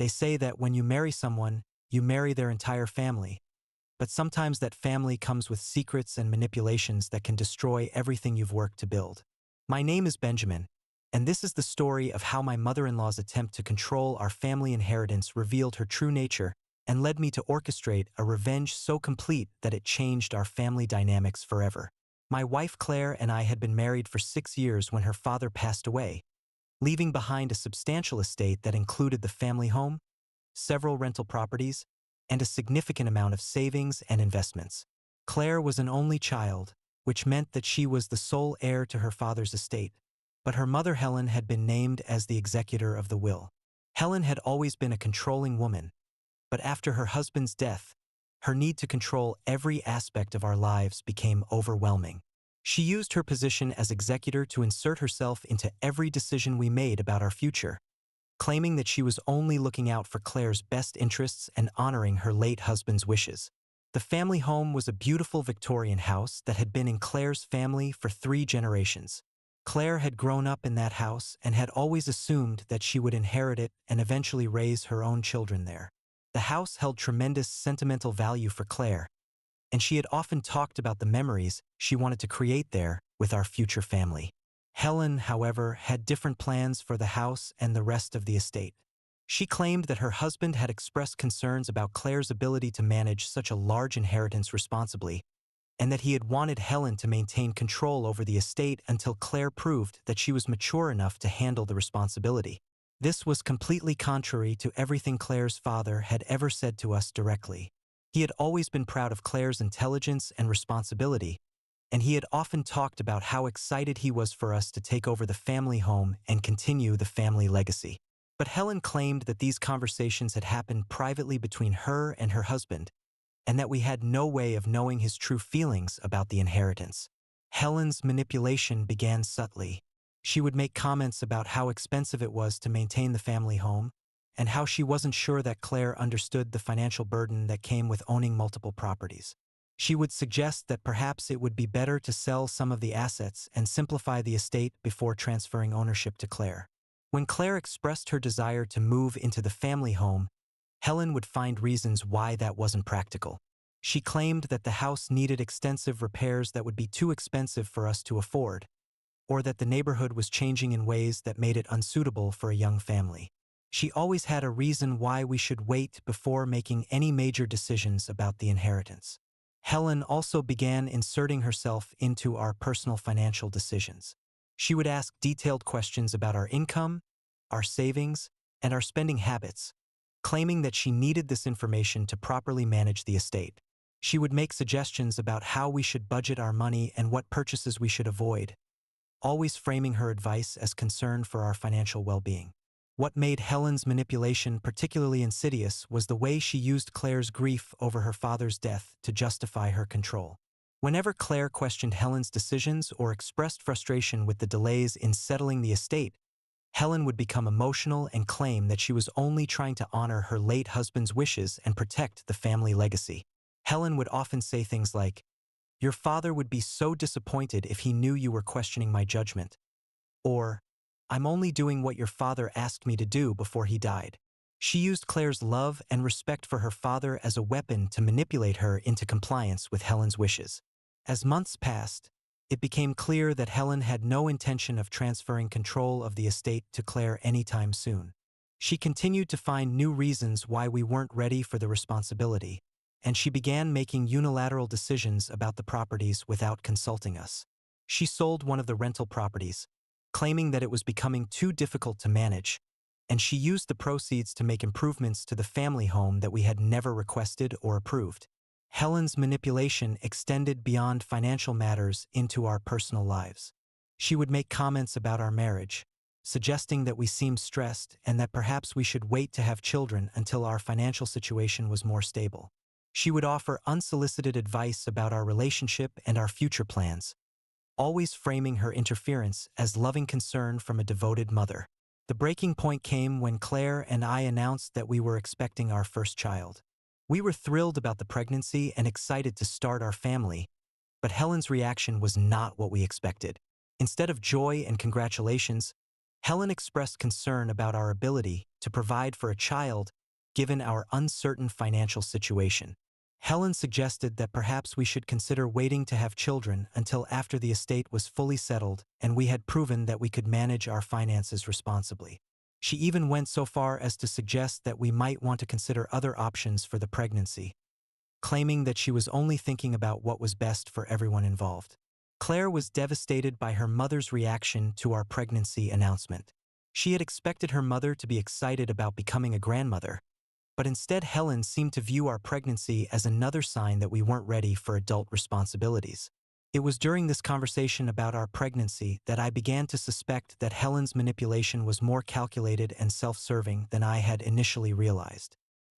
They say that when you marry someone, you marry their entire family. But sometimes that family comes with secrets and manipulations that can destroy everything you've worked to build. My name is Benjamin, and this is the story of how my mother-in-law's attempt to control our family inheritance revealed her true nature and led me to orchestrate a revenge so complete that it changed our family dynamics forever. My wife Claire and I had been married for 6 years when her father passed away, leaving behind a substantial estate that included the family home, several rental properties, and a significant amount of savings and investments. Claire was an only child, which meant that she was the sole heir to her father's estate, but her mother Helen had been named as the executor of the will. Helen had always been a controlling woman, but after her husband's death, her need to control every aspect of our lives became overwhelming. She used her position as executor to insert herself into every decision we made about our future, claiming that she was only looking out for Claire's best interests and honoring her late husband's wishes. The family home was a beautiful Victorian house that had been in Claire's family for 3 generations. Claire had grown up in that house and had always assumed that she would inherit it and eventually raise her own children there. The house held tremendous sentimental value for Claire, and she had often talked about the memories she wanted to create there with our future family. Helen, however, had different plans for the house and the rest of the estate. She claimed that her husband had expressed concerns about Claire's ability to manage such a large inheritance responsibly, and that he had wanted Helen to maintain control over the estate until Claire proved that she was mature enough to handle the responsibility. This was completely contrary to everything Claire's father had ever said to us directly. He had always been proud of Claire's intelligence and responsibility, and he had often talked about how excited he was for us to take over the family home and continue the family legacy. But Helen claimed that these conversations had happened privately between her and her husband, and that we had no way of knowing his true feelings about the inheritance. Helen's manipulation began subtly. She would make comments about how expensive it was to maintain the family home, and how she wasn't sure that Claire understood the financial burden that came with owning multiple properties. She would suggest that perhaps it would be better to sell some of the assets and simplify the estate before transferring ownership to Claire. When Claire expressed her desire to move into the family home, Helen would find reasons why that wasn't practical. She claimed that the house needed extensive repairs that would be too expensive for us to afford, or that the neighborhood was changing in ways that made it unsuitable for a young family. She always had a reason why we should wait before making any major decisions about the inheritance. Helen also began inserting herself into our personal financial decisions. She would ask detailed questions about our income, our savings, and our spending habits, claiming that she needed this information to properly manage the estate. She would make suggestions about how we should budget our money and what purchases we should avoid, always framing her advice as concern for our financial well-being. What made Helen's manipulation particularly insidious was the way she used Claire's grief over her father's death to justify her control. Whenever Claire questioned Helen's decisions or expressed frustration with the delays in settling the estate, Helen would become emotional and claim that she was only trying to honor her late husband's wishes and protect the family legacy. Helen would often say things like, "Your father would be so disappointed if he knew you were questioning my judgment," or, "I'm only doing what your father asked me to do before he died." She used Claire's love and respect for her father as a weapon to manipulate her into compliance with Helen's wishes. As months passed, it became clear that Helen had no intention of transferring control of the estate to Claire anytime soon. She continued to find new reasons why we weren't ready for the responsibility, and she began making unilateral decisions about the properties without consulting us. She sold one of the rental properties, claiming that it was becoming too difficult to manage, and she used the proceeds to make improvements to the family home that we had never requested or approved. Helen's manipulation extended beyond financial matters into our personal lives. She would make comments about our marriage, suggesting that we seemed stressed and that perhaps we should wait to have children until our financial situation was more stable. She would offer unsolicited advice about our relationship and our future plans, always framing her interference as loving concern from a devoted mother. The breaking point came when Claire and I announced that we were expecting our first child. We were thrilled about the pregnancy and excited to start our family, but Helen's reaction was not what we expected. Instead of joy and congratulations, Helen expressed concern about our ability to provide for a child given our uncertain financial situation. Helen suggested that perhaps we should consider waiting to have children until after the estate was fully settled and we had proven that we could manage our finances responsibly. She even went so far as to suggest that we might want to consider other options for the pregnancy, claiming that she was only thinking about what was best for everyone involved. Claire was devastated by her mother's reaction to our pregnancy announcement. She had expected her mother to be excited about becoming a grandmother, but instead Helen seemed to view our pregnancy as another sign that we weren't ready for adult responsibilities. It was during this conversation about our pregnancy that I began to suspect that Helen's manipulation was more calculated and self-serving than I had initially realized.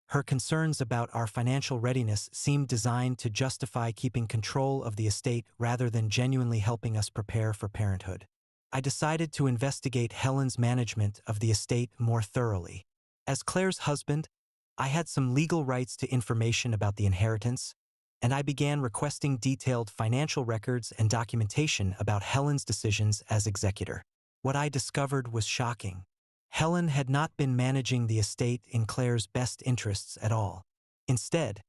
Her concerns about our financial readiness seemed designed to justify keeping control of the estate rather than genuinely helping us prepare for parenthood. I decided to investigate Helen's management of the estate more thoroughly. As Claire's husband, I had some legal rights to information about the inheritance, and I began requesting detailed financial records and documentation about Helen's decisions as executor. What I discovered was shocking. Helen had not been managing the estate in Claire's best interests at all. Instead,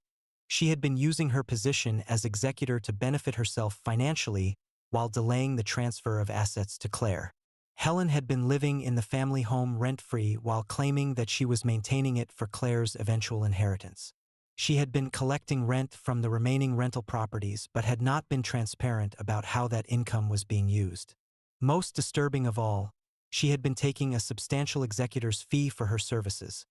she had been using her position as executor to benefit herself financially while delaying the transfer of assets to Claire. Helen had been living in the family home rent-free while claiming that she was maintaining it for Claire's eventual inheritance. She had been collecting rent from the remaining rental properties but had not been transparent about how that income was being used. Most disturbing of all, she had been taking a substantial executor's fee for her services,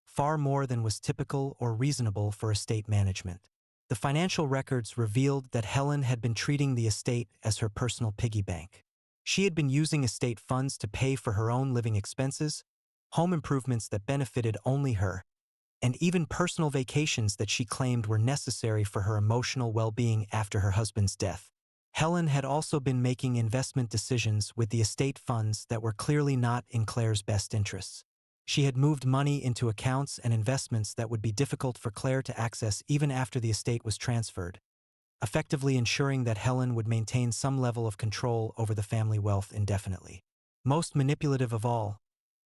far more than was typical or reasonable for estate management. The financial records revealed that Helen had been treating the estate as her personal piggy bank. She had been using estate funds to pay for her own living expenses, home improvements that benefited only her, and even personal vacations that she claimed were necessary for her emotional well-being after her husband's death. Helen had also been making investment decisions with the estate funds that were clearly not in Claire's best interests. She had moved money into accounts and investments that would be difficult for Claire to access even after the estate was transferred, effectively ensuring that Helen would maintain some level of control over the family wealth indefinitely. Most manipulative of all,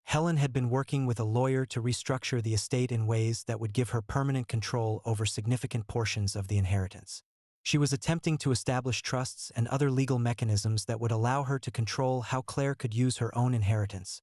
Helen had been working with a lawyer to restructure the estate in ways that would give her permanent control over significant portions of the inheritance. She was attempting to establish trusts and other legal mechanisms that would allow her to control how Claire could use her own inheritance,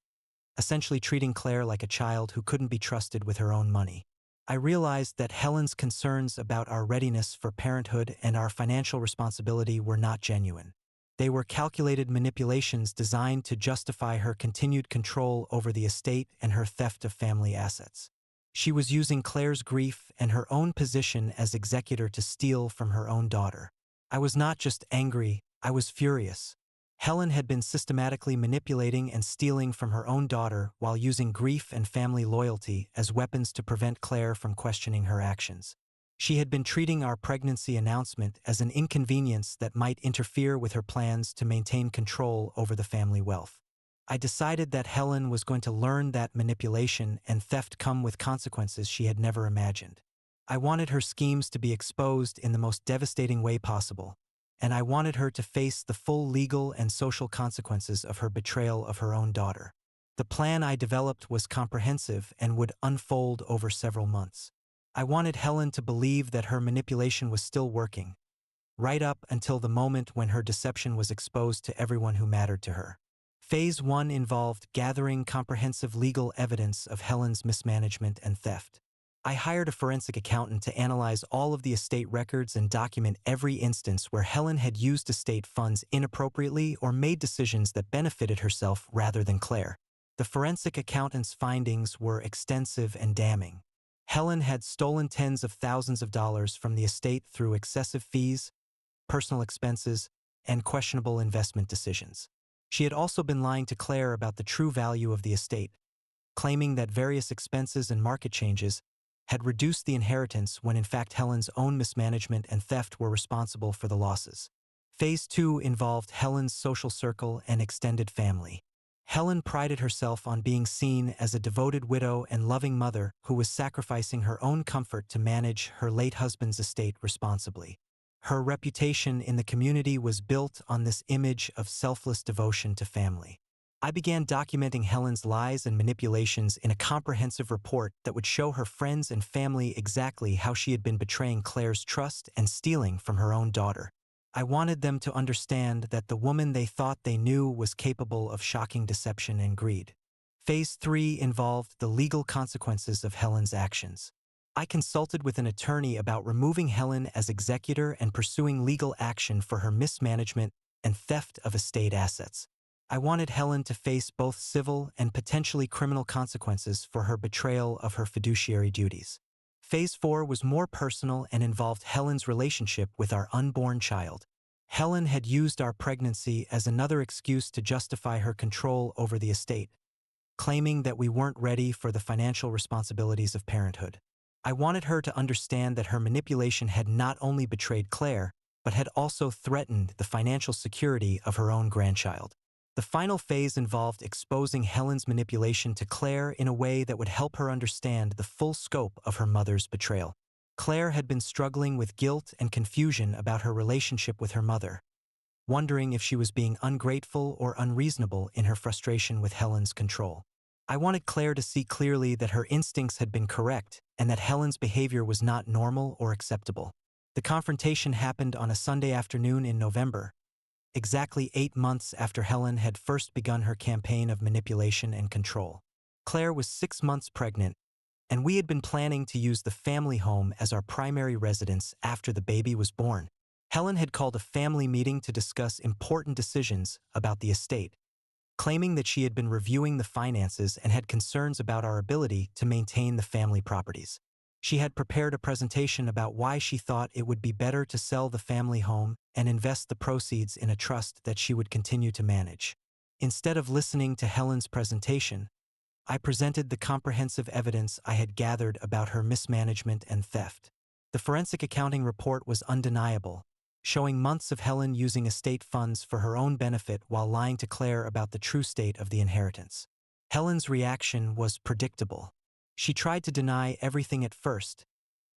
essentially treating Claire like a child who couldn't be trusted with her own money. I realized that Helen's concerns about our readiness for parenthood and our financial responsibility were not genuine. They were calculated manipulations designed to justify her continued control over the estate and her theft of family assets. She was using Claire's grief and her own position as executor to steal from her own daughter. I was not just angry, I was furious. Helen had been systematically manipulating and stealing from her own daughter while using grief and family loyalty as weapons to prevent Claire from questioning her actions. She had been treating our pregnancy announcement as an inconvenience that might interfere with her plans to maintain control over the family wealth. I decided that Helen was going to learn that manipulation and theft come with consequences she had never imagined. I wanted her schemes to be exposed in the most devastating way possible, and I wanted her to face the full legal and social consequences of her betrayal of her own daughter. The plan I developed was comprehensive and would unfold over several months. I wanted Helen to believe that her manipulation was still working, right up until the moment when her deception was exposed to everyone who mattered to her. Phase 1 involved gathering comprehensive legal evidence of Helen's mismanagement and theft. I hired a forensic accountant to analyze all of the estate records and document every instance where Helen had used estate funds inappropriately or made decisions that benefited herself rather than Claire. The forensic accountant's findings were extensive and damning. Helen had stolen tens of thousands of dollars from the estate through excessive fees, personal expenses, and questionable investment decisions. She had also been lying to Claire about the true value of the estate, claiming that various expenses and market changes had reduced the inheritance when in fact Helen's own mismanagement and theft were responsible for the losses. Phase 2 involved Helen's social circle and extended family. Helen prided herself on being seen as a devoted widow and loving mother who was sacrificing her own comfort to manage her late husband's estate responsibly. Her reputation in the community was built on this image of selfless devotion to family. I began documenting Helen's lies and manipulations in a comprehensive report that would show her friends and family exactly how she had been betraying Claire's trust and stealing from her own daughter. I wanted them to understand that the woman they thought they knew was capable of shocking deception and greed. Phase 3 involved the legal consequences of Helen's actions. I consulted with an attorney about removing Helen as executor and pursuing legal action for her mismanagement and theft of estate assets. I wanted Helen to face both civil and potentially criminal consequences for her betrayal of her fiduciary duties. Phase 4 was more personal and involved Helen's relationship with our unborn child. Helen had used our pregnancy as another excuse to justify her control over the estate, claiming that we weren't ready for the financial responsibilities of parenthood. I wanted her to understand that her manipulation had not only betrayed Claire, but had also threatened the financial security of her own grandchild. The final phase involved exposing Helen's manipulation to Claire in a way that would help her understand the full scope of her mother's betrayal. Claire had been struggling with guilt and confusion about her relationship with her mother, wondering if she was being ungrateful or unreasonable in her frustration with Helen's control. I wanted Claire to see clearly that her instincts had been correct and that Helen's behavior was not normal or acceptable. The confrontation happened on a Sunday afternoon in November, exactly 8 months after Helen had first begun her campaign of manipulation and control. Claire was 6 months pregnant, and we had been planning to use the family home as our primary residence after the baby was born. Helen had called a family meeting to discuss important decisions about the estate, claiming that she had been reviewing the finances and had concerns about our ability to maintain the family properties. She had prepared a presentation about why she thought it would be better to sell the family home and invest the proceeds in a trust that she would continue to manage. Instead of listening to Helen's presentation, I presented the comprehensive evidence I had gathered about her mismanagement and theft. The forensic accounting report was undeniable, showing months of Helen using estate funds for her own benefit while lying to Claire about the true state of the inheritance. Helen's reaction was predictable. She tried to deny everything at first,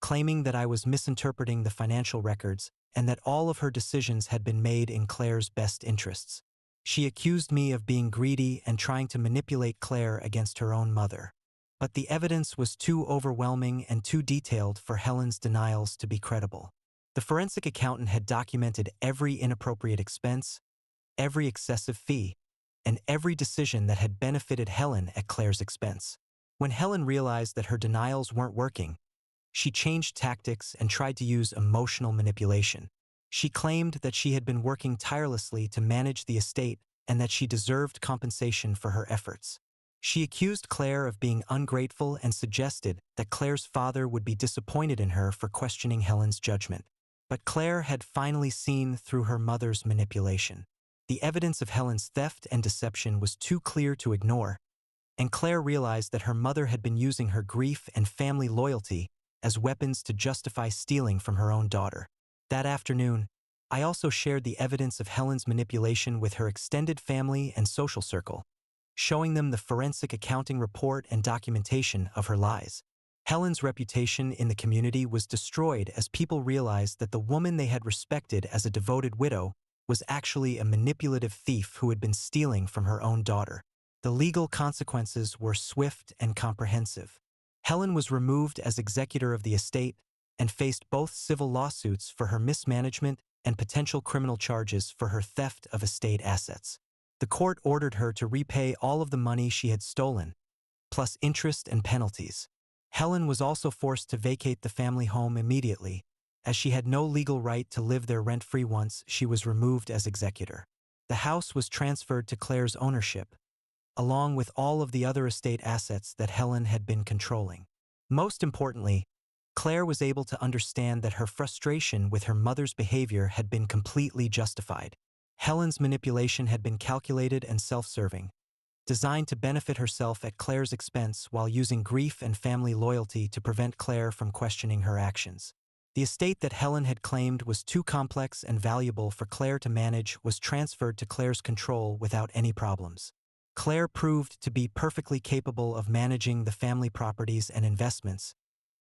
claiming that I was misinterpreting the financial records and that all of her decisions had been made in Claire's best interests. She accused me of being greedy and trying to manipulate Claire against her own mother. But the evidence was too overwhelming and too detailed for Helen's denials to be credible. The forensic accountant had documented every inappropriate expense, every excessive fee, and every decision that had benefited Helen at Claire's expense. When Helen realized that her denials weren't working, she changed tactics and tried to use emotional manipulation. She claimed that she had been working tirelessly to manage the estate and that she deserved compensation for her efforts. She accused Claire of being ungrateful and suggested that Claire's father would be disappointed in her for questioning Helen's judgment. But Claire had finally seen through her mother's manipulation. The evidence of Helen's theft and deception was too clear to ignore, and Claire realized that her mother had been using her grief and family loyalty as weapons to justify stealing from her own daughter. That afternoon, I also shared the evidence of Helen's manipulation with her extended family and social circle, showing them the forensic accounting report and documentation of her lies. Helen's reputation in the community was destroyed as people realized that the woman they had respected as a devoted widow was actually a manipulative thief who had been stealing from her own daughter. The legal consequences were swift and comprehensive. Helen was removed as executor of the estate and faced both civil lawsuits for her mismanagement and potential criminal charges for her theft of estate assets. The court ordered her to repay all of the money she had stolen, plus interest and penalties. Helen was also forced to vacate the family home immediately, as she had no legal right to live there rent-free once she was removed as executor. The house was transferred to Claire's ownership, along with all of the other estate assets that Helen had been controlling. Most importantly, Claire was able to understand that her frustration with her mother's behavior had been completely justified. Helen's manipulation had been calculated and self-serving, designed to benefit herself at Claire's expense while using grief and family loyalty to prevent Claire from questioning her actions. The estate that Helen had claimed was too complex and valuable for Claire to manage was transferred to Claire's control without any problems. Claire proved to be perfectly capable of managing the family properties and investments,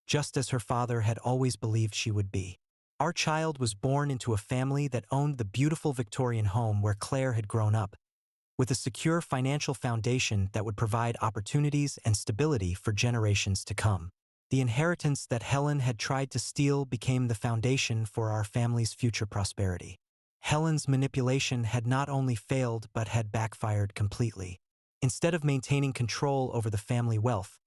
just as her father had always believed she would be. Our child was born into a family that owned the beautiful Victorian home where Claire had grown up, with a secure financial foundation that would provide opportunities and stability for generations to come. The inheritance that Helen had tried to steal became the foundation for our family's future prosperity. Helen's manipulation had not only failed but had backfired completely. Instead of maintaining control over the family wealth,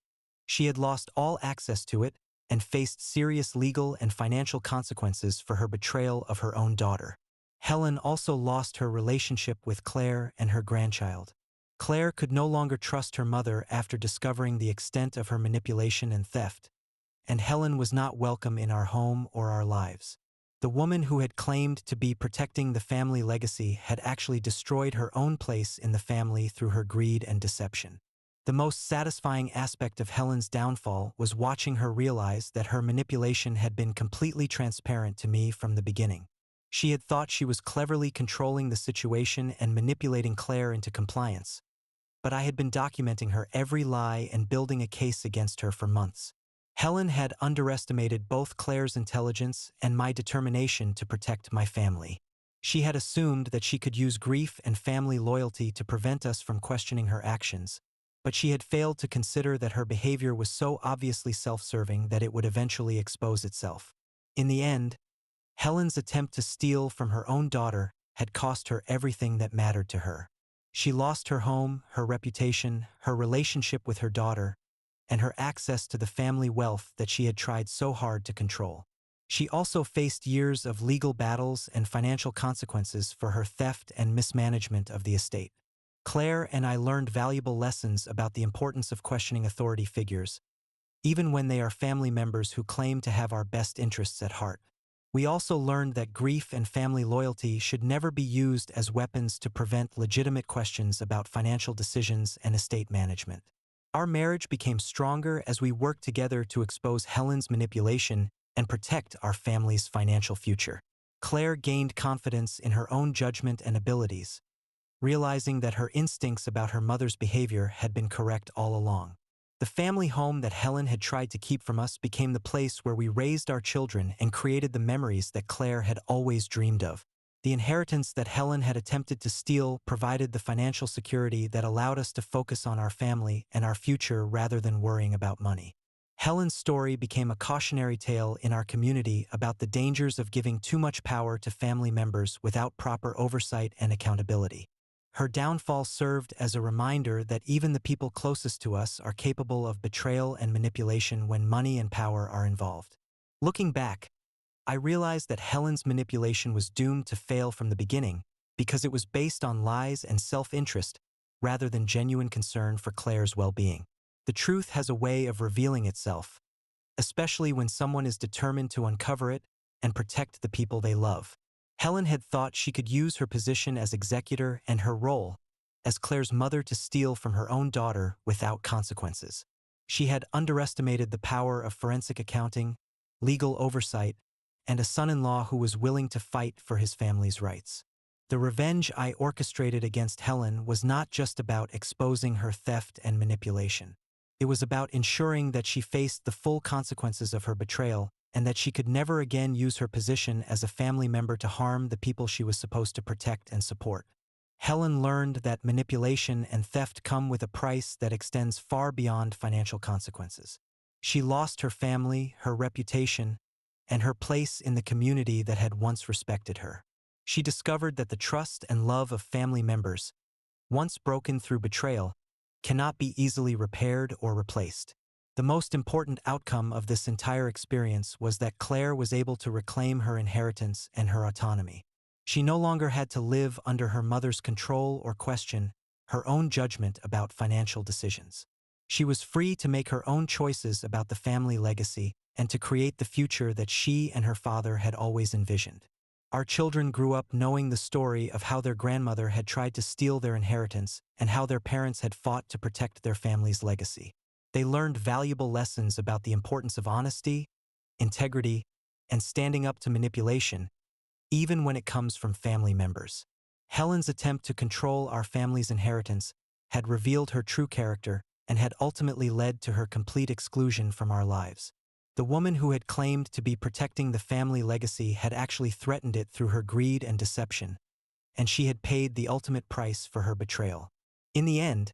she had lost all access to it and faced serious legal and financial consequences for her betrayal of her own daughter. Helen also lost her relationship with Claire and her grandchild. Claire could no longer trust her mother after discovering the extent of her manipulation and theft, and Helen was not welcome in our home or our lives. The woman who had claimed to be protecting the family legacy had actually destroyed her own place in the family through her greed and deception. The most satisfying aspect of Helen's downfall was watching her realize that her manipulation had been completely transparent to me from the beginning. She had thought she was cleverly controlling the situation and manipulating Claire into compliance, but I had been documenting her every lie and building a case against her for months. Helen had underestimated both Claire's intelligence and my determination to protect my family. She had assumed that she could use grief and family loyalty to prevent us from questioning her actions, but she had failed to consider that her behavior was so obviously self-serving that it would eventually expose itself. In the end, Helen's attempt to steal from her own daughter had cost her everything that mattered to her. She lost her home, her reputation, her relationship with her daughter, and her access to the family wealth that she had tried so hard to control. She also faced years of legal battles and financial consequences for her theft and mismanagement of the estate. Claire and I learned valuable lessons about the importance of questioning authority figures, even when they are family members who claim to have our best interests at heart. We also learned that grief and family loyalty should never be used as weapons to prevent legitimate questions about financial decisions and estate management. Our marriage became stronger as we worked together to expose Helen's manipulation and protect our family's financial future. Claire gained confidence in her own judgment and abilities, realizing that her instincts about her mother's behavior had been correct all along. The family home that Helen had tried to keep from us became the place where we raised our children and created the memories that Claire had always dreamed of. The inheritance that Helen had attempted to steal provided the financial security that allowed us to focus on our family and our future rather than worrying about money. Helen's story became a cautionary tale in our community about the dangers of giving too much power to family members without proper oversight and accountability. Her downfall served as a reminder that even the people closest to us are capable of betrayal and manipulation when money and power are involved. Looking back, I realized that Helen's manipulation was doomed to fail from the beginning because it was based on lies and self-interest rather than genuine concern for Claire's well-being. The truth has a way of revealing itself, especially when someone is determined to uncover it and protect the people they love. Helen had thought she could use her position as executor and her role as Claire's mother to steal from her own daughter without consequences. She had underestimated the power of forensic accounting, legal oversight, and a son-in-law who was willing to fight for his family's rights. The revenge I orchestrated against Helen was not just about exposing her theft and manipulation. It was about ensuring that she faced the full consequences of her betrayal and that she could never again use her position as a family member to harm the people she was supposed to protect and support. Helen learned that manipulation and theft come with a price that extends far beyond financial consequences. She lost her family, her reputation, and her place in the community that had once respected her. She discovered that the trust and love of family members, once broken through betrayal, cannot be easily repaired or replaced. The most important outcome of this entire experience was that Claire was able to reclaim her inheritance and her autonomy. She no longer had to live under her mother's control or question her own judgment about financial decisions. She was free to make her own choices about the family legacy and to create the future that she and her father had always envisioned. Our children grew up knowing the story of how their grandmother had tried to steal their inheritance and how their parents had fought to protect their family's legacy. They learned valuable lessons about the importance of honesty, integrity, and standing up to manipulation, even when it comes from family members. Helen's attempt to control our family's inheritance had revealed her true character and had ultimately led to her complete exclusion from our lives. The woman who had claimed to be protecting the family legacy had actually threatened it through her greed and deception, and she had paid the ultimate price for her betrayal. In the end,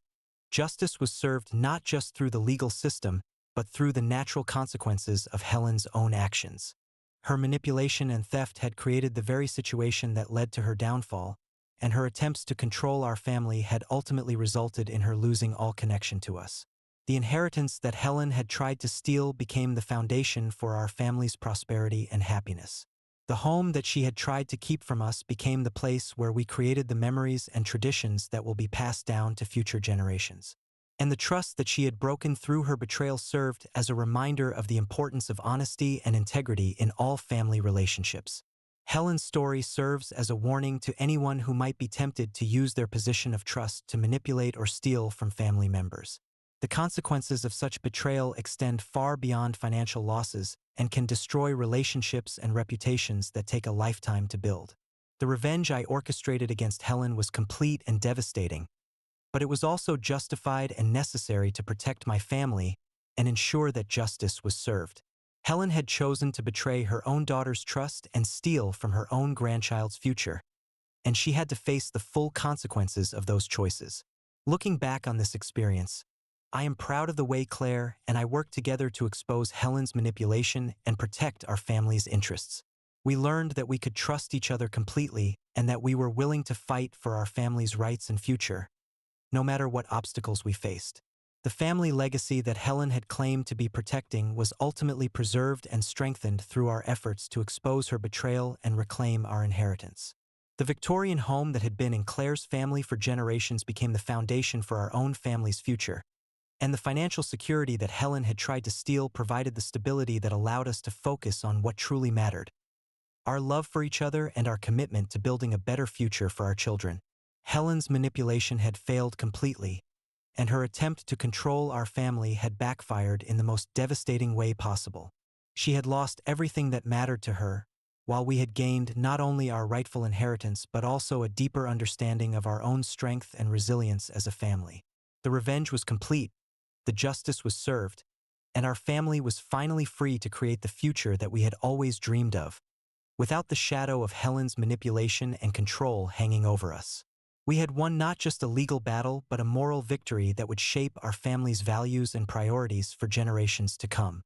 justice was served not just through the legal system, but through the natural consequences of Helen's own actions. Her manipulation and theft had created the very situation that led to her downfall, and her attempts to control our family had ultimately resulted in her losing all connection to us. The inheritance that Helen had tried to steal became the foundation for our family's prosperity and happiness. The home that she had tried to keep from us became the place where we created the memories and traditions that will be passed down to future generations. And the trust that she had broken through her betrayal served as a reminder of the importance of honesty and integrity in all family relationships. Helen's story serves as a warning to anyone who might be tempted to use their position of trust to manipulate or steal from family members. The consequences of such betrayal extend far beyond financial losses and can destroy relationships and reputations that take a lifetime to build. The revenge I orchestrated against Helen was complete and devastating, but it was also justified and necessary to protect my family and ensure that justice was served. Helen had chosen to betray her own daughter's trust and steal from her own grandchild's future, and she had to face the full consequences of those choices. Looking back on this experience, I am proud of the way Claire and I worked together to expose Helen's manipulation and protect our family's interests. We learned that we could trust each other completely and that we were willing to fight for our family's rights and future, no matter what obstacles we faced. The family legacy that Helen had claimed to be protecting was ultimately preserved and strengthened through our efforts to expose her betrayal and reclaim our inheritance. The Victorian home that had been in Claire's family for generations became the foundation for our own family's future, and the financial security that Helen had tried to steal provided the stability that allowed us to focus on what truly mattered: our love for each other and our commitment to building a better future for our children. Helen's manipulation had failed completely, and her attempt to control our family had backfired in the most devastating way possible. She had lost everything that mattered to her, while we had gained not only our rightful inheritance but also a deeper understanding of our own strength and resilience as a family. The revenge was complete, the justice was served, and our family was finally free to create the future that we had always dreamed of, without the shadow of Helen's manipulation and control hanging over us. We had won not just a legal battle but a moral victory that would shape our family's values and priorities for generations to come.